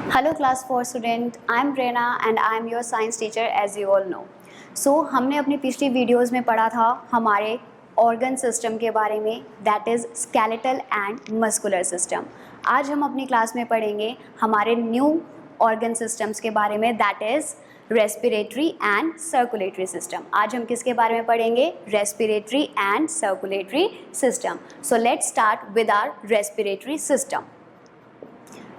Hello class 4 student, I am Prerna and I am your science teacher as you all know. So हमने अपनी पिछली videos में पढ़ा था हमारे ऑर्गन सिस्टम के बारे में, that is skeletal and muscular system. आज हम अपनी क्लास में पढ़ेंगे हमारे न्यू ऑर्गन सिस्टम्स के बारे में, that is respiratory and circulatory system. आज हम किसके बारे में पढ़ेंगे? Respiratory and circulatory system. So let's start with our respiratory system.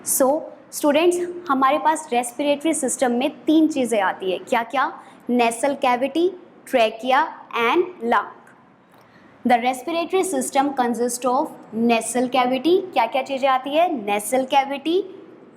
So students, हमारे पास रेस्पिरेटरी सिस्टम में तीन चीज़ें आती है। क्या क्या? नेसल cavity, trachea and lung. The respiratory system consist of nasal cavity. क्या क्या चीज़ें आती है? Nasal cavity,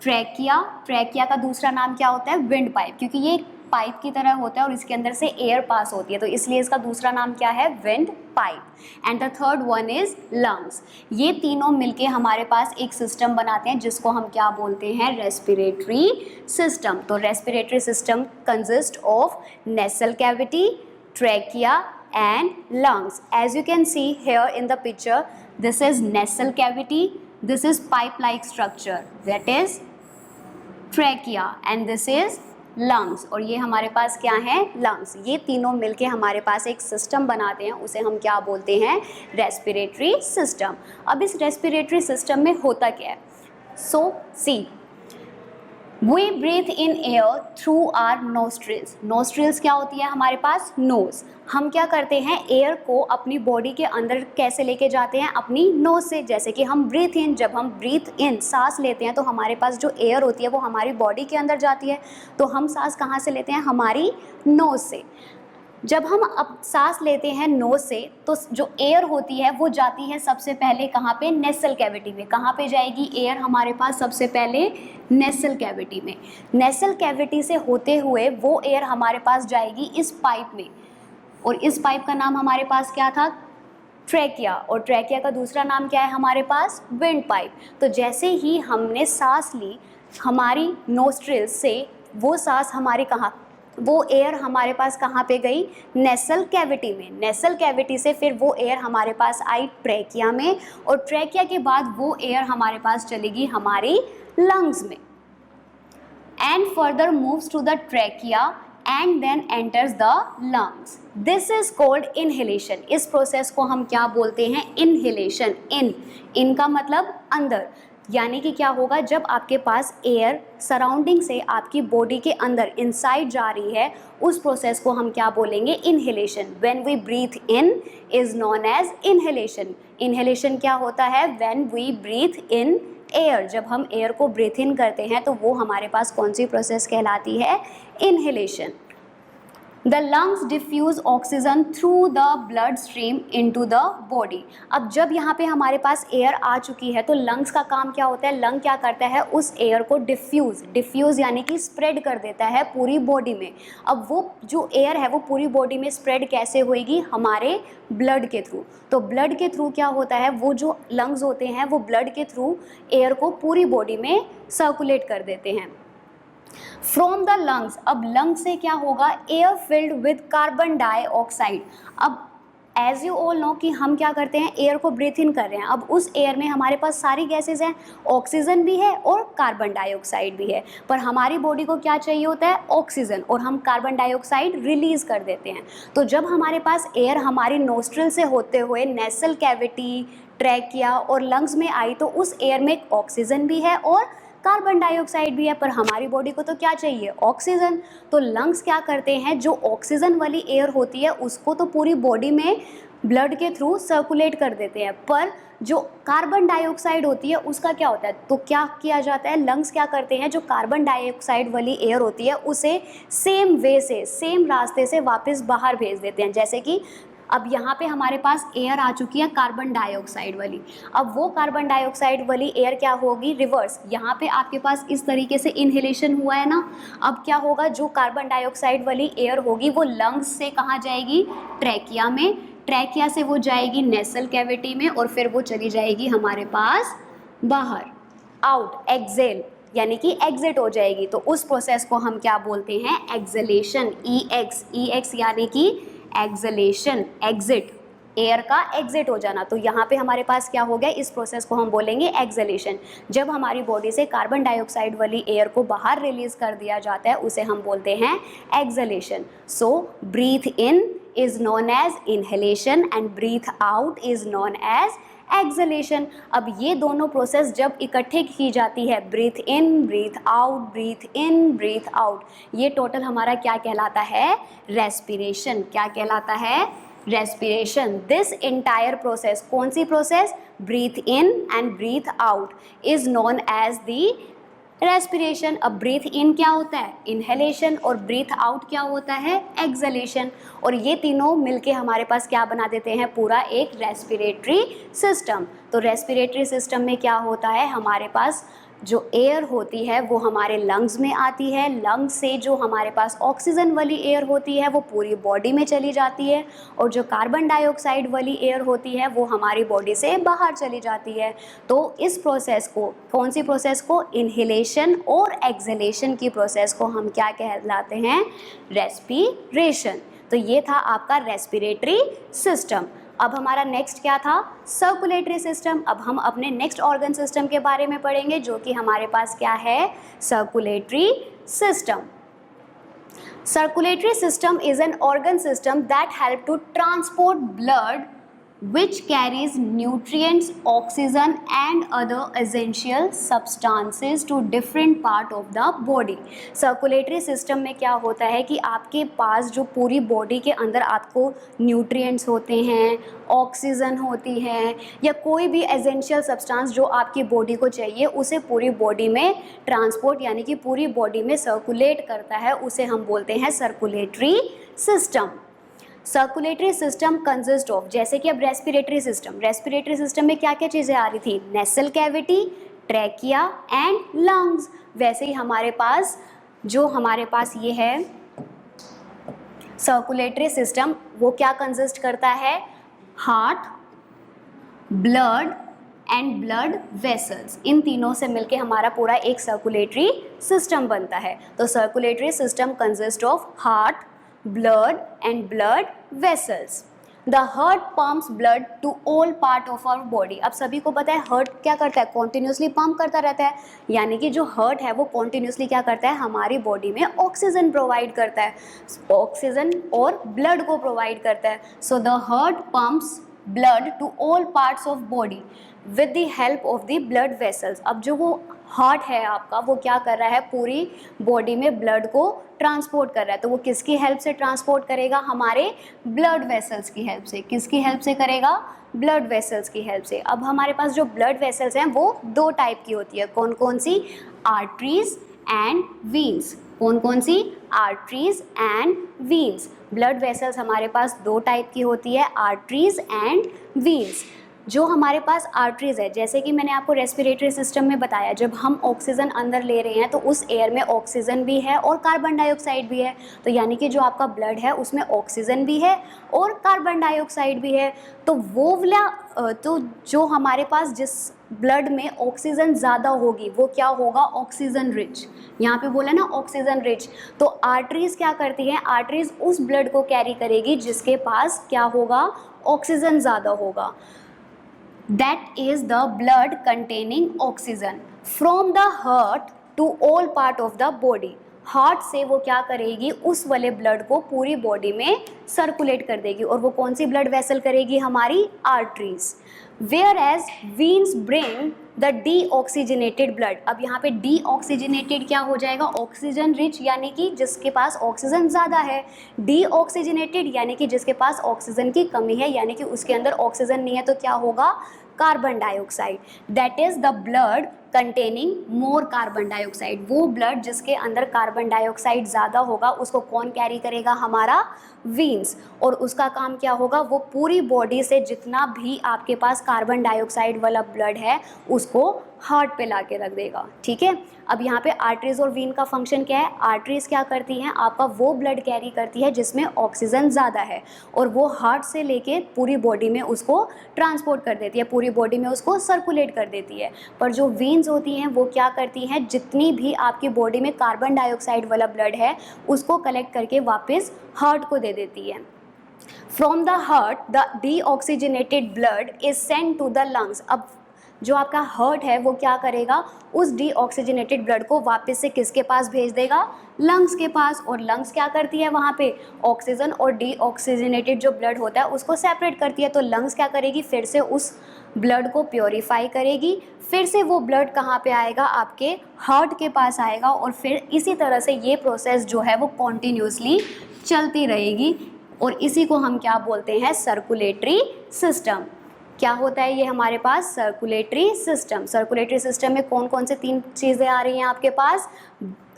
trachea. ट्रैकिया का दूसरा नाम क्या होता है? विंड पाइप, क्योंकि ये पाइप की तरह होता है और इसके अंदर से एयर पास होती है, तो इसलिए इसका दूसरा नाम क्या है? Wind pipe. And the third one is lungs. ये तीनों मिलके हमारे पास एक सिस्टम बनाते हैं जिसको हम क्या बोलते हैं? Respiratory system. तो respiratory system consist of nasal cavity, trachea and lungs. As you can see here in the picture, this is nasal cavity, this is pipe like structure, that is trachea and this is lungs. और ये हमारे पास क्या है? Lungs. ये तीनों मिलके हमारे पास एक सिस्टम बनाते हैं, उसे हम क्या बोलते हैं? Respiratory system. अब इस रेस्पिरेटरी सिस्टम में होता क्या है? So see, we breathe in air through our nostrils. Nostrils क्या होती है? हमारे पास नोज। हम क्या करते हैं? एयर को अपनी बॉडी के अंदर कैसे लेके जाते हैं? अपनी नोज से। जैसे कि हम ब्रीथ इन, जब हम ब्रीथ इन सांस लेते हैं तो हमारे पास जो एयर होती है वो हमारी बॉडी के अंदर जाती है। तो हम सांस कहाँ से लेते हैं? हमारी नोज से। जब हम अब सांस लेते हैं नोज से, तो जो एयर होती है वो जाती है सबसे पहले कहाँ पे? नेसल कैविटी में। कहाँ पे जाएगी एयर हमारे पास? सबसे पहले नेसल कैविटी में। नेसल कैविटी से होते हुए वो एयर हमारे पास जाएगी इस पाइप में, और इस पाइप का नाम हमारे पास क्या था? ट्रैकिया। और ट्रैकिया का दूसरा नाम क्या है हमारे पास? Wind pipe. तो जैसे ही हमने सांस ली हमारी नोस्ट्रिल से, वो सांस हमारी कहाँ, वो एयर हमारे पास कहाँ पे गई? नेसल कैविटी में। नेसल कैविटी से फिर वो एयर हमारे पास आई ट्रैकिया में, और ट्रैकिया के बाद वो एयर हमारे पास चलेगी हमारी लंग्स में, and further moves to the trachea and then enters the lungs. This is called inhalation. इस प्रोसेस को हम क्या बोलते हैं? इनहेलेशन। इन का मतलब अंदर, यानी कि क्या होगा? जब आपके पास एयर सराउंडिंग से आपकी बॉडी के अंदर इनसाइड जा रही है, उस प्रोसेस को हम क्या बोलेंगे? Inhalation. When we breathe in is known as inhalation. Inhalation क्या होता है? When we breathe in air. जब हम एयर को ब्रीथ इन करते हैं तो वो हमारे पास कौन सी प्रोसेस कहलाती है? Inhalation. The lungs diffuse oxygen through the blood stream into the body. अब जब यहाँ पे हमारे पास एयर आ चुकी है तो लंग्स का काम क्या होता है? लंग क्या करता है? उस एयर को डिफ्यूज यानी कि स्प्रेड कर देता है पूरी बॉडी में। अब वो जो एयर है वो पूरी बॉडी में स्प्रेड कैसे होएगी? हमारे ब्लड के थ्रू। तो ब्लड के थ्रू क्या होता है? वो जो लंग्स होते हैं वो ब्लड के थ्रू एयर को पूरी बॉडी में सर्कुलेट कर देते हैं। फ्रॉम द लंग्स, अब लंग से क्या होगा? Air filled with carbon dioxide. अब एज यू ऑल नो कि हम क्या करते हैं? एयर को ब्रीथ इन कर रहे हैं। अब उस एयर में हमारे पास सारी गैसेज हैं, ऑक्सीजन भी है और कार्बन डाइऑक्साइड भी है, पर हमारी बॉडी को क्या चाहिए होता है? ऑक्सीजन, और हम कार्बन डाइऑक्साइड रिलीज कर देते हैं। तो जब हमारे पास एयर हमारी नोस्ट्रिल से होते हुए नेसल कैविटी, ट्रैकिया और लंग्स में आई, तो उस एयर में ऑक्सीजन भी है और कार्बन डाइऑक्साइड भी है, पर हमारी बॉडी को तो क्या चाहिए? ऑक्सीजन। तो लंग्स क्या करते हैं? जो ऑक्सीजन वाली एयर होती है उसको तो पूरी बॉडी में ब्लड के थ्रू सर्कुलेट कर देते हैं, पर जो कार्बन डाइऑक्साइड होती है उसका क्या होता है? तो क्या किया जाता है? लंग्स क्या करते हैं? जो कार्बन डाइऑक्साइड वाली एयर होती है उसे सेम वे से, सेम रास्ते से वापस बाहर भेज देते हैं। जैसे कि अब यहाँ पे हमारे पास एयर आ चुकी है कार्बन डाइऑक्साइड वाली। अब वो कार्बन डाइऑक्साइड वाली एयर क्या होगी? रिवर्स। यहाँ पे आपके पास इस तरीके से इनहेलेशन हुआ है ना, अब क्या होगा? जो कार्बन डाइऑक्साइड वाली एयर होगी वो लंग्स से कहाँ जाएगी? ट्रैकिया में। ट्रैकिया से वो जाएगी नेसल कैविटी में, और फिर वो चली जाएगी हमारे पास बाहर, आउट, एक्सेल, यानी कि एग्जिट हो जाएगी। तो उस प्रोसेस को हम क्या बोलते हैं? एक्सेलेशन। ई एक्स यानी कि एक्सेलेशन, एग्जिट। एयर का एग्जिट हो जाना। तो यहाँ पे हमारे पास क्या हो गया, इस प्रोसेस को हम बोलेंगे एक्सहेलेशन। जब हमारी बॉडी से कार्बन डाइऑक्साइड वाली एयर को बाहर रिलीज कर दिया जाता है उसे हम बोलते हैं exhalation. So breathe in is known as inhalation and breathe out is known as exhalation. अब ये दोनों प्रोसेस जब इकट्ठे की जाती है, breathe in breathe out, breathe in breathe out, ये टोटल हमारा क्या कहलाता है, रेस्पिरेशन। क्या कहलाता है, रेस्पिरेशन। दिस एंटायर प्रोसेस, कौन सी process, breathe in and breathe out is known as the respiration. अब ब्रीथ इन क्या होता है, इनहेलेशन, और ब्रीथ आउट क्या होता है, एक्सहेलेशन। और ये तीनों मिलके हमारे पास क्या बना देते हैं, पूरा एक रेस्पिरेटरी सिस्टम। तो रेस्पिरेटरी सिस्टम में क्या होता है, हमारे पास जो एयर होती है वो हमारे लंग्स में आती है, लंग्स से जो हमारे पास ऑक्सीजन वाली एयर होती है वो पूरी बॉडी में चली जाती है, और जो कार्बन डाइऑक्साइड वाली एयर होती है वो हमारी बॉडी से बाहर चली जाती है। तो इस प्रोसेस को, कौन सी प्रोसेस को, इनहेलेशन और एक्सहेलेशन की प्रोसेस को हम क्या कहलाते हैं, रेस्पिरेशन। तो ये था आपका रेस्पिरेटरी सिस्टम। अब हमारा नेक्स्ट क्या था, सर्कुलेटरी सिस्टम। अब हम अपने नेक्स्ट ऑर्गन सिस्टम के बारे में पढ़ेंगे जो कि हमारे पास क्या है, circulatory system. Circulatory system is an organ system that help to transport blood which carries nutrients, oxygen and other essential substances to different part of the body. Circulatory system में क्या होता है कि आपके पास जो पूरी बॉडी के अंदर आपको न्यूट्रिएंट्स होते हैं, ऑक्सीजन होती है, या कोई भी एसेंशियल सब्सटेंस जो आपकी बॉडी को चाहिए उसे पूरी बॉडी में ट्रांसपोर्ट यानी कि पूरी बॉडी में सर्कुलेट करता है, उसे हम बोलते हैं circulatory system. Circulatory system consist of, जैसे कि अब रेस्पिरेटरी सिस्टम में क्या क्या चीज़ें आ रही थी, नेसल कैविटी, ट्रैकिया एंड लंग्स। वैसे ही हमारे पास ये है सर्कुलेटरी सिस्टम, वो क्या कंसिस्ट करता है, heart, blood and blood vessels, इन तीनों से मिलके हमारा पूरा एक सर्कुलेटरी सिस्टम बनता है। तो circulatory system consist of heart, blood and blood vessels. The heart pumps blood to all part of our body. अब सभी को पता है हार्ट क्या करता है, कॉन्टिन्यूसली पंप करता रहता है, यानी कि जो हार्ट है वो कॉन्टिन्यूसली क्या करता है, हमारी बॉडी में ऑक्सीजन प्रोवाइड करता है, ऑक्सीजन और ब्लड को प्रोवाइड करता है। So the heart pumps blood to all parts of body with the help of the blood vessels. अब जो वो हार्ट है आपका, वो क्या कर रहा है, पूरी बॉडी में ब्लड को ट्रांसपोर्ट कर रहा है। तो वो किसकी हेल्प से ट्रांसपोर्ट करेगा, हमारे ब्लड वेसल्स की हेल्प से। किसकी हेल्प से करेगा, ब्लड वेसल्स की हेल्प से। अब हमारे पास जो ब्लड वेसल्स हैं वो दो टाइप की होती है, कौन कौन सी, आर्टरीज एंड वीन्स। कौन कौन सी, arteries and veins. Blood vessels हमारे पास दो टाइप की होती है, आर्टरीज एंड वीन्स। जो हमारे पास आर्टरीज है, जैसे कि मैंने आपको रेस्पिरेटरी सिस्टम में बताया, जब हम ऑक्सीजन अंदर ले रहे हैं तो उस एयर में ऑक्सीजन भी है और कार्बन डाइऑक्साइड भी है। तो यानी कि जो आपका ब्लड है उसमें ऑक्सीजन भी है और कार्बन डाइऑक्साइड भी है। तो वो वाला तो जो हमारे पास जिस ब्लड में ऑक्सीजन ज़्यादा होगी वो क्या होगा, ऑक्सीजन रिच। यहाँ पे बोला ना ऑक्सीजन रिच। तो आर्टरीज क्या करती हैं, आर्टरीज उस ब्लड को कैरी करेगी जिसके पास क्या होगा, ऑक्सीजन ज़्यादा होगा। That is the blood containing oxygen from the heart to all part of the body. Heart से वो क्या करेगी, उस वाले ब्लड को पूरी बॉडी में सर्कुलेट कर देगी, और वो कौन सी ब्लड वेसल करेगी, हमारी arteries. Whereas veins bring the deoxygenated blood. अब यहाँ पे डीऑक्सीजनेटेड क्या हो जाएगा, ऑक्सीजन रिच यानी कि जिसके पास ऑक्सीजन ज़्यादा है, डीऑक्सीजनेटेड यानी कि जिसके पास ऑक्सीजन की कमी है, यानी कि उसके अंदर ऑक्सीजन नहीं है, तो क्या होगा, carbon dioxide. That is the blood containing more carbon dioxide. वो ब्लड जिसके अंदर कार्बन डाइऑक्साइड ज़्यादा होगा उसको कौन कैरी करेगा, हमारा वीन्स। और उसका काम क्या होगा, वो पूरी बॉडी से जितना भी आपके पास कार्बन डाइऑक्साइड वाला ब्लड है उसको हार्ट पे ला के रख देगा। ठीक है। अब यहाँ पे आर्टरीज और वीन का फंक्शन क्या है, आर्टरीज क्या करती हैं, आपका वो ब्लड कैरी करती है जिसमें ऑक्सीजन ज़्यादा है, और वो हार्ट से लेके पूरी बॉडी में उसको ट्रांसपोर्ट कर देती है, पूरी बॉडी में उसको सर्कुलेट कर देती है। पर जो वीन्स होती हैं वो क्या करती हैं, जितनी भी आपकी बॉडी में कार्बन डाइऑक्साइड वाला ब्लड है उसको कलेक्ट करके वापस हार्ट को दे देती है। From the heart the deoxygenated blood is send to the lungs. अब जो आपका हार्ट है वो क्या करेगा, उस डीऑक्सीजनेटेड ब्लड को वापस से किसके पास भेज देगा, लंग्स के पास। और लंग्स क्या करती है, वहाँ पे ऑक्सीजन और डीऑक्सीजनेटेड जो ब्लड होता है उसको सेपरेट करती है। तो लंग्स क्या करेगी, फिर से उस ब्लड को प्योरीफाई करेगी, फिर से वो ब्लड कहाँ पे आएगा, आपके हार्ट के पास आएगा। और फिर इसी तरह से ये प्रोसेस जो है वो कॉन्टीन्यूसली चलती रहेगी। और इसी को हम क्या बोलते हैं, सर्कुलेटरी सिस्टम। क्या होता है ये हमारे पास, सर्कुलेटरी सिस्टम। सर्कुलेटरी सिस्टम में कौन कौन से 3 चीज़ें आ रही हैं आपके पास,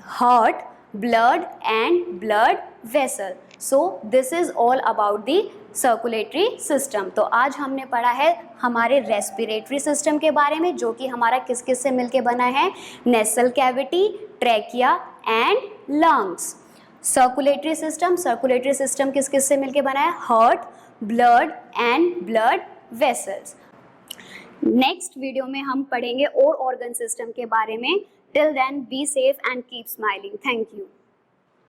heart, blood and blood vessel. So this is all about the circulatory system. तो आज हमने पढ़ा है हमारे रेस्पिरेटरी सिस्टम के बारे में, जो कि हमारा किस किस से मिलके बना है, nasal cavity, trachea and lungs. Circulatory system किस किस से मिलके बना है, heart, blood and blood vessels. Next video में हम पढ़ेंगे और ऑर्गन सिस्टम के बारे में। Till then be safe and keep smiling. Thank you.